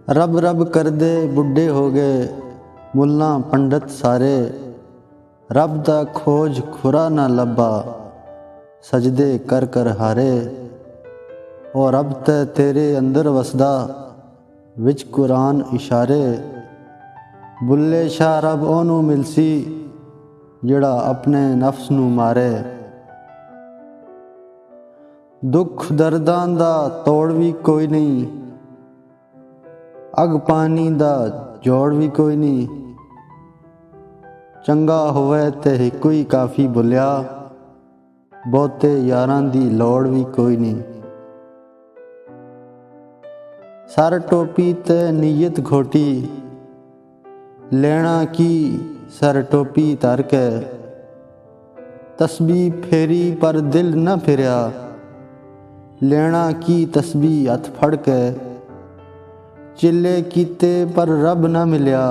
रब रब करदे बुढ़े हो गए मुल्ला पंडित सारे। रब दा खोज खुरा ना लब्बा सजदे कर कर हारे। और रब ते तेरे अंदर वसदा विच कुरान इशारे। बुल्ले शाह रब ओनू मिलसी जिहड़ा अपने नफ्स नू मारे। दुख दर्दां दा तोड़ भी कोई नहीं, अग पानी दा जोड़ भी कोई नहीं। चंगा होवे ते हिकू ही काफ़ी बुलिया, बहुते यारां दी लोड़ भी कोई नहीं। सर टोपी ते नीयत खोटी, लेना की सर टोपी तर के। तस्बीह फेरी पर दिल न फिरया, लेना की तस्बीह हथ फड़ के। चिल्ले कीते पर रब न मिलया,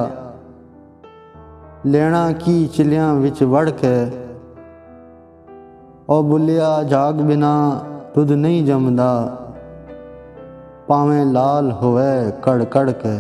लेना की चिलियां विच वड़ के। ओ बुलिया जाग बिना दुध नहीं जमदा, भावें लाल होवे कड़ कड़ के।